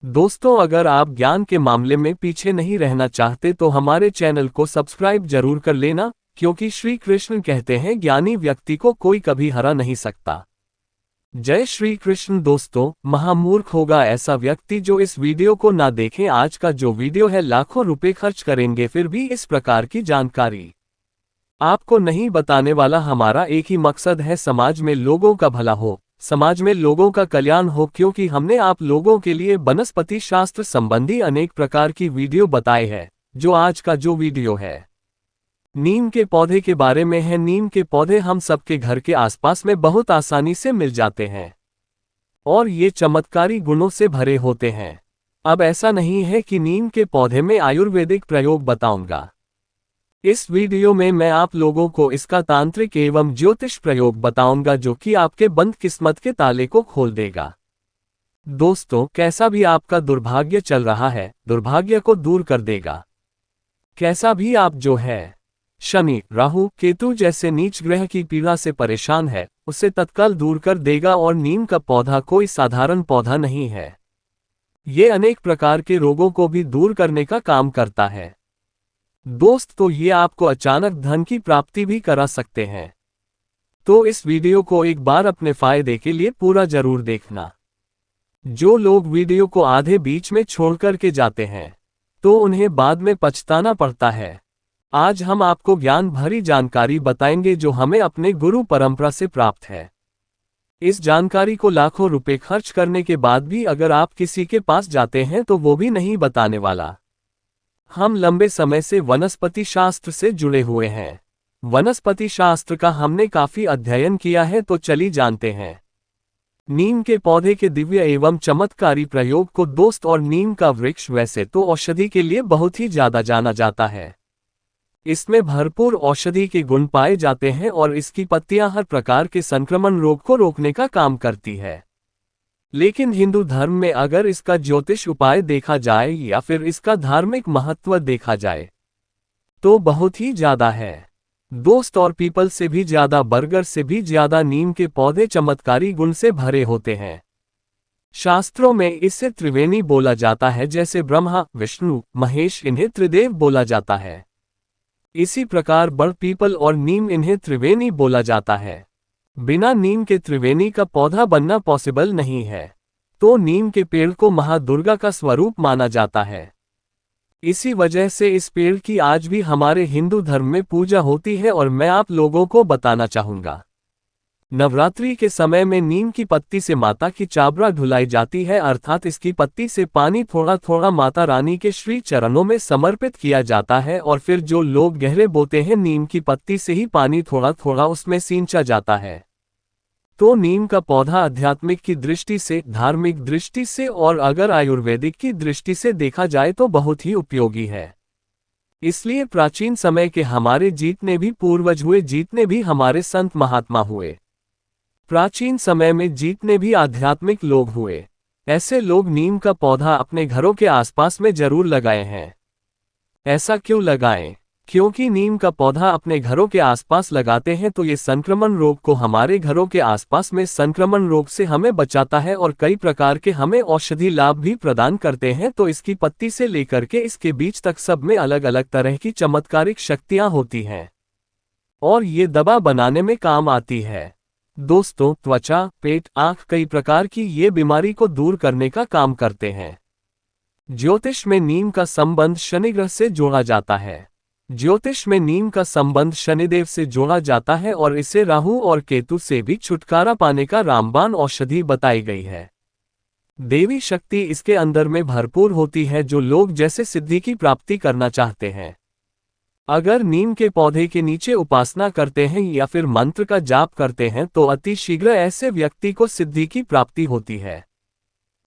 दोस्तों, अगर आप ज्ञान के मामले में पीछे नहीं रहना चाहते तो हमारे चैनल को सब्सक्राइब जरूर कर लेना, क्योंकि श्री कृष्ण कहते हैं ज्ञानी व्यक्ति को कोई कभी हरा नहीं सकता। जय श्री कृष्ण। दोस्तों, महामूर्ख होगा ऐसा व्यक्ति जो इस वीडियो को ना देखें। आज का जो वीडियो है लाखों रुपए खर्च करेंगे फिर भी इस प्रकार की जानकारी आपको नहीं बताने वाला। हमारा एक ही मकसद है, समाज में लोगों का भला हो, समाज में लोगों का कल्याण हो, क्योंकि हमने आप लोगों के लिए वनस्पति शास्त्र संबंधी अनेक प्रकार की वीडियो बताए हैं। जो आज का जो वीडियो है नीम के पौधे के बारे में है। नीम के पौधे हम सबके घर के आसपास में बहुत आसानी से मिल जाते हैं और ये चमत्कारी गुणों से भरे होते हैं। अब ऐसा नहीं है कि नीम के पौधे में आयुर्वेदिक प्रयोग बताऊंगा। इस वीडियो में मैं आप लोगों को इसका तांत्रिक एवं ज्योतिष प्रयोग बताऊंगा, जो कि आपके बंद किस्मत के ताले को खोल देगा। दोस्तों, कैसा भी आपका दुर्भाग्य चल रहा है, दुर्भाग्य को दूर कर देगा। कैसा भी आप जो है शनि, राहु, केतु जैसे नीच ग्रह की पीड़ा से परेशान है, उसे तत्काल दूर कर देगा। और नीम का पौधा कोई साधारण पौधा नहीं है, ये अनेक प्रकार के रोगों को भी दूर करने का काम करता है। दोस्त, तो ये आपको अचानक धन की प्राप्ति भी करा सकते हैं। तो इस वीडियो को एक बार अपने फायदे के लिए पूरा जरूर देखना। जो लोग वीडियो को आधे बीच में छोड़ कर के जाते हैं तो उन्हें बाद में पछताना पड़ता है। आज हम आपको ज्ञान भरी जानकारी बताएंगे जो हमें अपने गुरु परंपरा से प्राप्त है। इस जानकारी को लाखों रुपए खर्च करने के बाद भी अगर आप किसी के पास जाते हैं तो वो भी नहीं बताने वाला। हम लंबे समय से वनस्पति शास्त्र से जुड़े हुए हैं। वनस्पति शास्त्र का हमने काफी अध्ययन किया है, तो चलिए जानते हैं नीम के पौधे के दिव्य एवं चमत्कारी प्रयोग को। दोस्त, और नीम का वृक्ष वैसे तो औषधि के लिए बहुत ही ज्यादा जाना जाता है। इसमें भरपूर औषधि के गुण पाए जाते हैं और इसकी पत्तियां हर प्रकार के संक्रमण रोग को रोकने का काम करती है। लेकिन हिंदू धर्म में अगर इसका ज्योतिष उपाय देखा जाए या फिर इसका धार्मिक महत्व देखा जाए तो बहुत ही ज्यादा है। दोस्त, और पीपल से भी ज्यादा, बरगद से भी ज्यादा नीम के पौधे चमत्कारी गुण से भरे होते हैं। शास्त्रों में इसे त्रिवेणी बोला जाता है, जैसे ब्रह्मा, विष्णु, महेश इन्हें त्रिदेव बोला जाता है। इसी प्रकार बड़ पीपल और नीम इन्हें त्रिवेणी बोला जाता है। बिना नीम के त्रिवेणी का पौधा बनना पॉसिबल नहीं है। तो नीम के पेड़ को महादुर्गा का स्वरूप माना जाता है। इसी वजह से इस पेड़ की आज भी हमारे हिंदू धर्म में पूजा होती है। और मैं आप लोगों को बताना चाहूंगा, नवरात्रि के समय में नीम की पत्ती से माता की चाबरा धुलाई जाती है, अर्थात इसकी पत्ती से पानी थोड़ा थोड़ा माता रानी के श्री चरणों में समर्पित किया जाता है। और फिर जो लोग गहरे बोते हैं, नीम की पत्ती से ही पानी थोड़ा थोड़ा उसमें सींचा जाता है। तो नीम का पौधा आध्यात्मिक की दृष्टि से, धार्मिक दृष्टि से और अगर आयुर्वेदिक की दृष्टि से देखा जाए तो बहुत ही उपयोगी है। इसलिए प्राचीन समय के हमारे जितने भी पूर्वज हुए, जितने भी हमारे संत महात्मा हुए, प्राचीन समय में जितने भी आध्यात्मिक लोग हुए, ऐसे लोग नीम का पौधा अपने घरों के आसपास में जरूर लगाए हैं। ऐसा क्यों लगाएं? क्योंकि नीम का पौधा अपने घरों के आसपास लगाते हैं तो ये संक्रमण रोग को, हमारे घरों के आसपास में संक्रमण रोग से हमें बचाता है और कई प्रकार के हमें औषधि लाभ भी प्रदान करते हैं। तो इसकी पत्ती से लेकर के इसके बीज तक सब में अलग अलग तरह की चमत्कारिक शक्तियां होती हैं और ये दवा बनाने में काम आती है। दोस्तों, त्वचा, पेट, आंख, कई प्रकार की ये बीमारी को दूर करने का काम करते हैं। ज्योतिष में नीम का संबंध शनि ग्रह से जोड़ा जाता है। ज्योतिष में नीम का संबंध शनिदेव से जोड़ा जाता है और इसे राहु और केतु से भी छुटकारा पाने का रामबाण औषधि बताई गई है। देवी शक्ति इसके अंदर में भरपूर होती है। जो लोग जैसे सिद्धि की प्राप्ति करना चाहते हैं, अगर नीम के पौधे के नीचे उपासना करते हैं या फिर मंत्र का जाप करते हैं तो अति शीघ्र ऐसे व्यक्ति को सिद्धि की प्राप्ति होती है।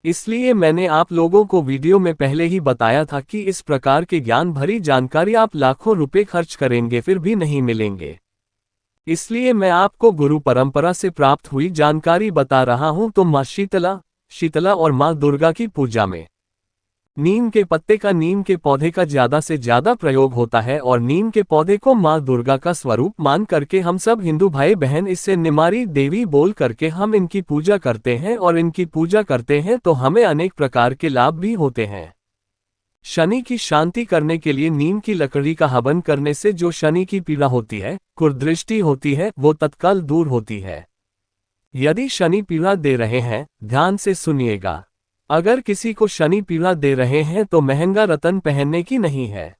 इसलिए मैंने आप लोगों को वीडियो में पहले ही बताया था कि इस प्रकार के ज्ञान भरी जानकारी आप लाखों रुपए खर्च करेंगे फिर भी नहीं मिलेंगे। इसलिए मैं आपको गुरु परंपरा से प्राप्त हुई जानकारी बता रहा हूं। तो मां शीतला और मां दुर्गा की पूजा में नीम के पत्ते का नीम के पौधे का ज्यादा से ज्यादा प्रयोग होता है और नीम के पौधे को माँ दुर्गा का स्वरूप मान करके हम सब हिंदू भाई बहन इससे निमारी देवी बोल करके हम इनकी पूजा करते हैं और इनकी पूजा करते हैं तो हमें अनेक प्रकार के लाभ भी होते हैं। शनि की शांति करने के लिए नीम की लकड़ी का हवन करने से जो शनि की पीड़ा होती है, कुदृष्टि होती है, वो तत्काल दूर होती है। यदि शनि पीड़ा दे रहे हैं, ध्यान से सुनिएगा, अगर किसी को शनि पीड़ा दे रहे हैं तो महंगा रतन पहनने की नहीं है।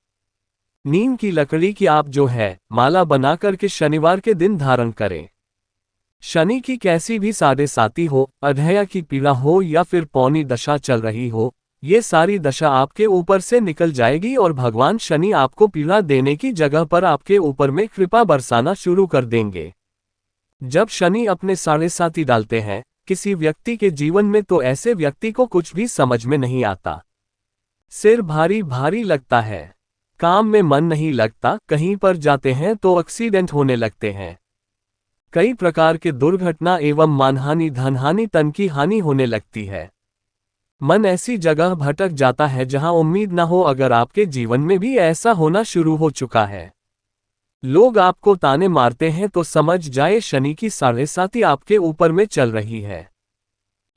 नीम की लकड़ी की आप जो है माला बना करके शनिवार के दिन धारण करें। शनि की कैसी भी साढ़े साती हो, अधैया की पीड़ा हो या फिर पौनी दशा चल रही हो, ये सारी दशा आपके ऊपर से निकल जाएगी और भगवान शनि आपको पीड़ा देने की जगह पर आपके ऊपर में कृपा बरसाना शुरू कर देंगे। जब शनि अपने साढ़े साती डालते हैं किसी व्यक्ति के जीवन में तो ऐसे व्यक्ति को कुछ भी समझ में नहीं आता। सिर भारी भारी लगता है, काम में मन नहीं लगता, कहीं पर जाते हैं तो एक्सीडेंट होने लगते हैं, कई प्रकार के दुर्घटना एवं मानहानि धनहानि तन की हानि होने लगती है। मन ऐसी जगह भटक जाता है जहां उम्मीद न हो। अगर आपके जीवन में भी ऐसा होना शुरू हो चुका है, लोग आपको ताने मारते हैं तो समझ जाए शनि की साढ़े साती आपके ऊपर में चल रही है।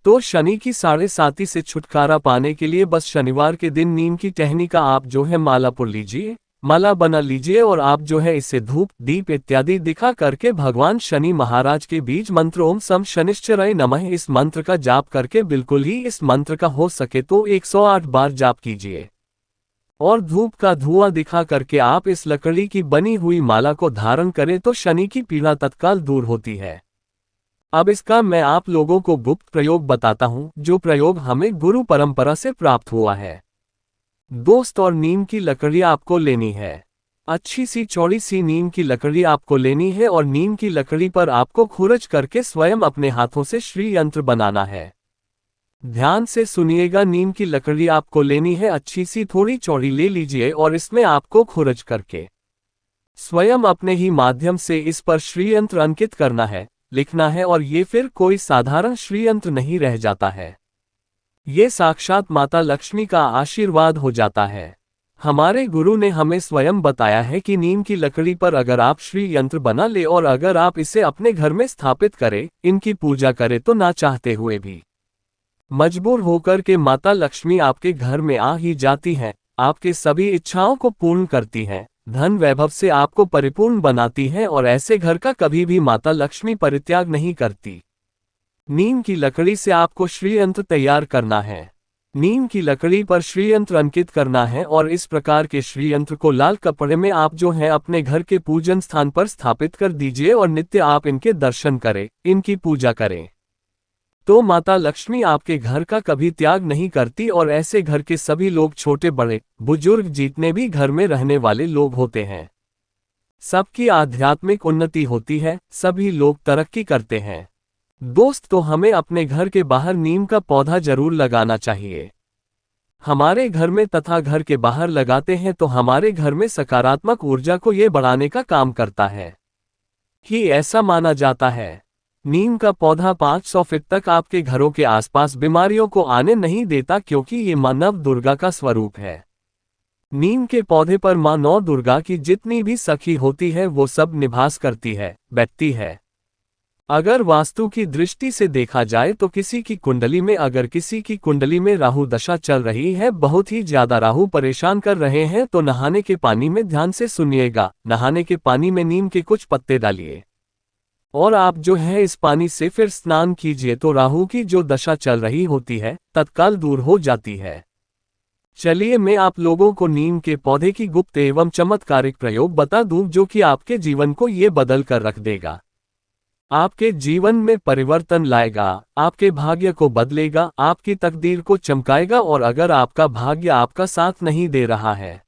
तो शनि की साढ़े साती से छुटकारा पाने के लिए बस शनिवार के दिन नीम की टहनी का आप जो है माला पुर लीजिए, माला बना लीजिए और आप जो है इसे धूप दीप इत्यादि दिखा करके भगवान शनि महाराज के बीज मंत्र ओम सम शनिश्चराय नमः इस मंत्र का जाप करके बिल्कुल ही इस मंत्र का हो सके तो 108 बार जाप कीजिए और धूप का धुआं दिखा करके आप इस लकड़ी की बनी हुई माला को धारण करें तो शनि की पीड़ा तत्काल दूर होती है। अब इसका मैं आप लोगों को गुप्त प्रयोग बताता हूं, जो प्रयोग हमें गुरु परंपरा से प्राप्त हुआ है। दोस्त, और नीम की लकड़ी आपको लेनी है, अच्छी सी चौड़ी सी नीम की लकड़ी आपको लेनी है और नीम की लकड़ी पर आपको खुरच करके स्वयं अपने हाथों से श्री यंत्र बनाना है। ध्यान से सुनिएगा, नीम की लकड़ी आपको लेनी है, अच्छी सी थोड़ी चौड़ी ले लीजिए और इसमें आपको खुरच करके स्वयं अपने ही माध्यम से इस पर श्री यंत्र अंकित करना है, लिखना है और ये फिर कोई साधारण श्री यंत्र नहीं रह जाता है, ये साक्षात माता लक्ष्मी का आशीर्वाद हो जाता है। हमारे गुरु ने हमें स्वयं बताया है कि नीम की लकड़ी पर अगर आप श्री यंत्र बना ले और अगर आप इसे अपने घर में स्थापित करें, इनकी पूजा करें तो ना चाहते हुए भी मजबूर होकर के माता लक्ष्मी आपके घर में आ ही जाती हैं, आपके सभी इच्छाओं को पूर्ण करती हैं, धन वैभव से आपको परिपूर्ण बनाती हैं और ऐसे घर का कभी भी माता लक्ष्मी परित्याग नहीं करती। नीम की लकड़ी से आपको श्रीयंत्र तैयार करना है, नीम की लकड़ी पर श्रीयंत्र अंकित करना है और इस प्रकार के श्रीयंत्र को लाल कपड़े में आप जो है अपने घर के पूजन स्थान पर स्थापित कर दीजिए और नित्य आप इनके दर्शन करें, इनकी पूजा करें तो माता लक्ष्मी आपके घर का कभी त्याग नहीं करती और ऐसे घर के सभी लोग, छोटे बड़े बुजुर्ग जितने भी घर में रहने वाले लोग होते हैं, सबकी आध्यात्मिक उन्नति होती है, सभी लोग तरक्की करते हैं। दोस्त, तो हमें अपने घर के बाहर नीम का पौधा जरूर लगाना चाहिए। हमारे घर में तथा घर के बाहर लगाते हैं तो हमारे घर में सकारात्मक ऊर्जा को ये बढ़ाने का काम करता है कि ऐसा माना जाता है। नीम का पौधा 500 फीट तक आपके घरों के आसपास बीमारियों को आने नहीं देता, क्योंकि ये मां नव दुर्गा का स्वरूप है। नीम के पौधे पर मां नौ दुर्गा की जितनी भी सखी होती है वो सब निवास करती है, बैठती है। अगर वास्तु की दृष्टि से देखा जाए तो किसी की कुंडली में, अगर किसी की कुंडली में राहु दशा चल रही है, बहुत ही ज्यादा राहु परेशान कर रहे हैं, तो नहाने के पानी में, ध्यान से सुनिएगा, नहाने के पानी में नीम के कुछ पत्ते डालिए और आप जो है इस पानी से फिर स्नान कीजिए तो राहु की जो दशा चल रही होती है तत्काल दूर हो जाती है। चलिए मैं आप लोगों को नीम के पौधे की गुप्त एवं चमत्कारिक प्रयोग बता दूं जो कि आपके जीवन को ये बदल कर रख देगा, आपके जीवन में परिवर्तन लाएगा, आपके भाग्य को बदलेगा, आपकी तकदीर को चमकाएगा। और अगर आपका भाग्य आपका साथ नहीं दे रहा है,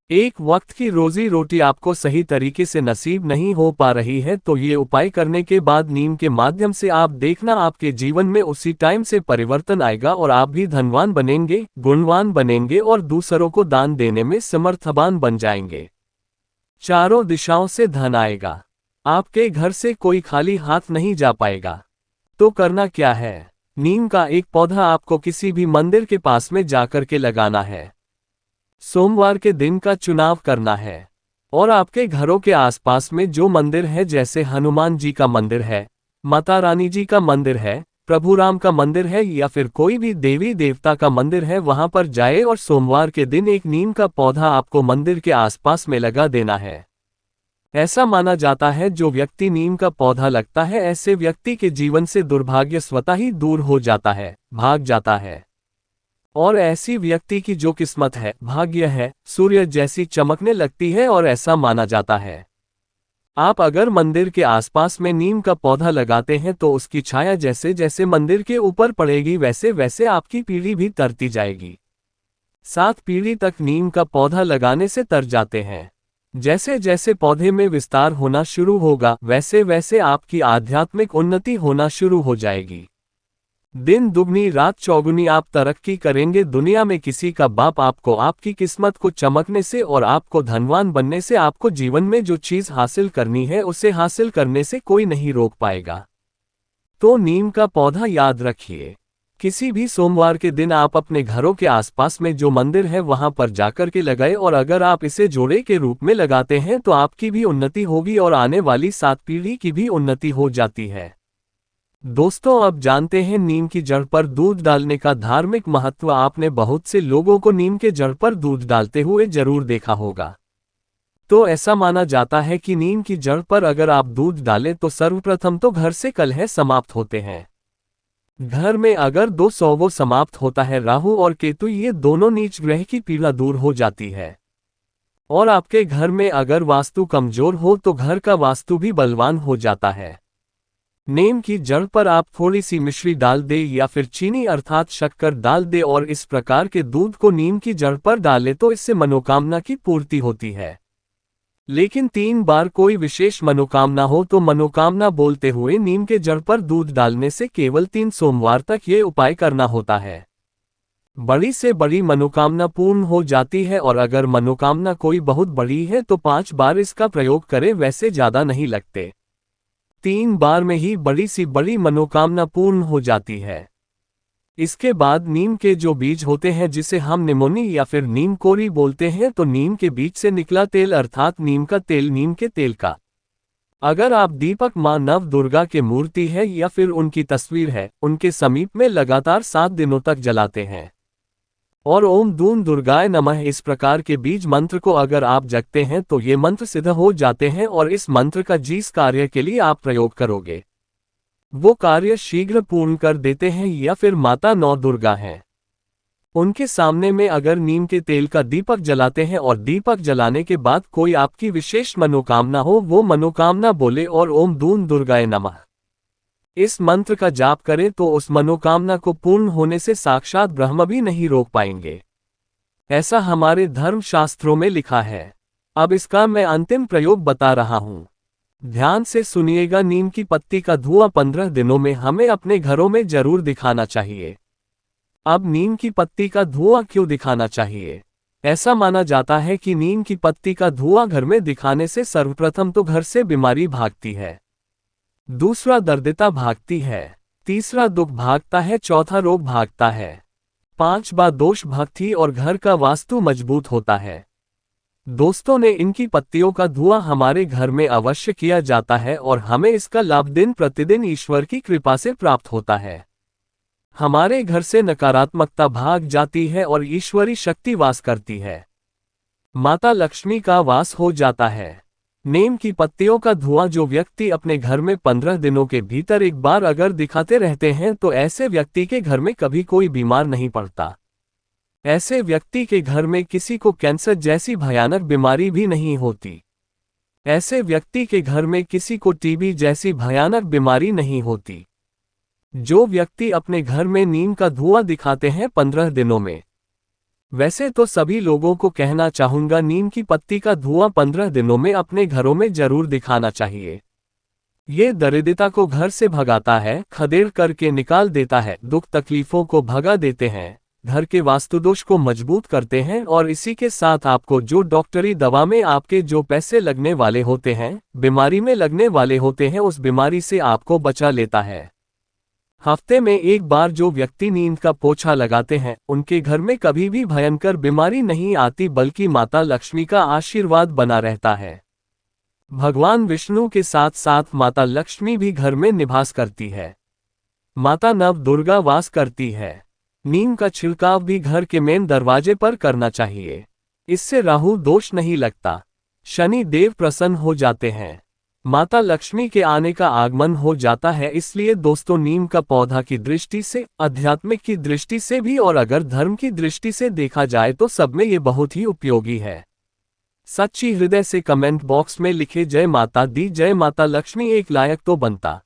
एक वक्त की रोजी रोटी आपको सही तरीके से नसीब नहीं हो पा रही है, तो ये उपाय करने के बाद नीम के माध्यम से आप देखना आपके जीवन में उसी टाइम से परिवर्तन आएगा और आप भी धनवान बनेंगे, गुणवान बनेंगे और दूसरों को दान देने में समर्थवान बन जाएंगे। चारों दिशाओं से धन आएगा, आपके घर से कोई खाली हाथ नहीं जा पाएगा। तो करना क्या है, नीम का एक पौधा आपको किसी भी मंदिर के पास में जाकर के लगाना है। सोमवार के दिन का चुनाव करना है और आपके घरों के आसपास में जो मंदिर है, जैसे हनुमान जी का मंदिर है, माता रानी जी का मंदिर है, प्रभु राम का मंदिर है या फिर कोई भी देवी देवता का मंदिर है, वहां पर जाए और सोमवार के दिन एक नीम का पौधा आपको मंदिर के आसपास में लगा देना है। ऐसा माना जाता है जो व्यक्ति नीम का पौधा लगता है, ऐसे व्यक्ति के जीवन से दुर्भाग्य स्वतः ही दूर हो जाता है, भाग जाता है। और ऐसी व्यक्ति की जो किस्मत है, भाग्य है, सूर्य जैसी चमकने लगती है और ऐसा माना जाता है। आप अगर मंदिर के आसपास में नीम का पौधा लगाते हैं तो उसकी छाया जैसे जैसे मंदिर के ऊपर पड़ेगी, वैसे वैसे आपकी पीढ़ी भी तरती जाएगी। 7 पीढ़ी तक नीम का पौधा लगाने से तर जाते हैं। जैसे जैसे पौधे में विस्तार होना शुरू होगा, वैसे वैसे आपकी आध्यात्मिक उन्नति होना शुरू हो जाएगी। दिन दुगनी रात चौगुनी आप तरक्की करेंगे। दुनिया में किसी का बाप आपको आपकी किस्मत को चमकने से और आपको धनवान बनने से, आपको जीवन में जो चीज हासिल करनी है उसे हासिल करने से कोई नहीं रोक पाएगा। तो नीम का पौधा याद रखिए। किसी भी सोमवार के दिन आप अपने घरों के आसपास में जो मंदिर है वहां पर जाकर के लगाए, और अगर आप इसे जोड़े के रूप में लगाते हैं तो आपकी भी उन्नति होगी और आने वाली 7 पीढ़ी की भी उन्नति हो जाती है। दोस्तों, अब जानते हैं नीम की जड़ पर दूध डालने का धार्मिक महत्व। आपने बहुत से लोगों को नीम के जड़ पर दूध डालते हुए जरूर देखा होगा। तो ऐसा माना जाता है कि नीम की जड़ पर अगर आप दूध डालें तो सर्वप्रथम तो घर से कलह समाप्त होते हैं। घर में अगर 200 वो समाप्त होता है। राहु और केतु ये दोनों नीच ग्रह की पीड़ा दूर हो जाती है। और आपके घर में अगर वास्तु कमजोर हो तो घर का वास्तु भी बलवान हो जाता है। नीम की जड़ पर आप थोड़ी सी मिश्री डाल दे या फिर चीनी अर्थात शक्कर डाल दे और इस प्रकार के दूध को नीम की जड़ पर डाले तो इससे मनोकामना की पूर्ति होती है। लेकिन 3 बार कोई विशेष मनोकामना हो तो मनोकामना बोलते हुए नीम के जड़ पर दूध डालने से केवल 3 सोमवार तक ये उपाय करना होता है। बड़ी से बड़ी मनोकामना पूर्ण हो जाती है। और अगर मनोकामना कोई बहुत बड़ी है तो 5 बार इसका प्रयोग करें, वैसे ज्यादा नहीं लगते। 3 बार में ही बड़ी सी बड़ी मनोकामना पूर्ण हो जाती है। इसके बाद नीम के जो बीज होते हैं, जिसे हम निमोनी या फिर नीम कोरी बोलते हैं, तो नीम के बीज से निकला तेल अर्थात नीम का तेल, नीम के तेल का अगर आप दीपक मां नव दुर्गा के मूर्ति है या फिर उनकी तस्वीर है, उनके समीप में लगातार 7 दिनों तक जलाते हैं और ओम दून दुर्गाय नमः इस प्रकार के बीज मंत्र को अगर आप जगते हैं तो ये मंत्र सिद्ध हो जाते हैं। और इस मंत्र का जिस कार्य के लिए आप प्रयोग करोगे वो कार्य शीघ्र पूर्ण कर देते हैं। या फिर माता नौ दुर्गा हैं, उनके सामने में अगर नीम के तेल का दीपक जलाते हैं और दीपक जलाने के बाद कोई आपकी विशेष मनोकामना हो, वो मनोकामना बोले और ओम दून दुर्गाय नमः इस मंत्र का जाप करें तो उस मनोकामना को पूर्ण होने से साक्षात ब्रह्म भी नहीं रोक पाएंगे। ऐसा हमारे धर्म शास्त्रों में लिखा है। अब इसका मैं अंतिम प्रयोग बता रहा हूं, ध्यान से सुनिएगा। नीम की पत्ती का धुआं 15 दिनों में हमें अपने घरों में जरूर दिखाना चाहिए। अब नीम की पत्ती का धुआं क्यों दिखाना चाहिए? ऐसा माना जाता है कि नीम की पत्ती का धुआं घर में दिखाने से सर्वप्रथम तो घर से बीमारी भागती है, दूसरा दरिद्रता भागती है, तीसरा दुख भागता है, चौथा रोग भागता है, 5वां दोष भक्ति और घर का वास्तु मजबूत होता है। दोस्तों ने इनकी पत्तियों का धुआं हमारे घर में अवश्य किया जाता है और हमें इसका लाभ दिन प्रतिदिन ईश्वर की कृपा से प्राप्त होता है। हमारे घर से नकारात्मकता भाग जाती है और ईश्वरी शक्ति वास करती है, माता लक्ष्मी का वास हो जाता है। नीम की पत्तियों का धुआं जो व्यक्ति अपने घर में 15 दिनों के भीतर एक बार अगर दिखाते रहते हैं तो ऐसे व्यक्ति के घर में कभी कोई बीमार नहीं पड़ता। ऐसे व्यक्ति के घर में किसी को कैंसर जैसी भयानक बीमारी भी नहीं होती। ऐसे व्यक्ति के घर में किसी को टीबी जैसी भयानक बीमारी नहीं होती। जो व्यक्ति अपने घर में नीम का धुआं दिखाते हैं 15 दिनों में, वैसे तो सभी लोगों को कहना चाहूंगा नीम की पत्ती का धुआं 15 दिनों में अपने घरों में जरूर दिखाना चाहिए। ये दरिद्रता को घर से भगाता है, खदेड़ करके निकाल देता है, दुख तकलीफों को भगा देते हैं, घर के वास्तुदोष को मजबूत करते हैं और इसी के साथ आपको जो डॉक्टरी दवा में आपके जो पैसे लगने वाले होते हैं, बीमारी में लगने वाले होते हैं, उस बीमारी से आपको बचा लेता है। हफ्ते में एक बार जो व्यक्ति नीम का पोछा लगाते हैं उनके घर में कभी भी भयंकर बीमारी नहीं आती, बल्कि माता लक्ष्मी का आशीर्वाद बना रहता है। भगवान विष्णु के साथ साथ माता लक्ष्मी भी घर में निवास करती है। माता नव दुर्गा वास करती है। नीम का छिड़काव भी घर के मेन दरवाजे पर करना चाहिए। इससे राहु दोष नहीं लगता, शनि देव प्रसन्न हो जाते हैं, माता लक्ष्मी के आने का आगमन हो जाता है। इसलिए दोस्तों, नीम का पौधा की दृष्टि से, आध्यात्मिक की दृष्टि से भी और अगर धर्म की दृष्टि से देखा जाए तो सब में ये बहुत ही उपयोगी है। सच्ची हृदय से कमेंट बॉक्स में लिखे जय माता दी, जय माता लक्ष्मी, एक लायक तो बनता।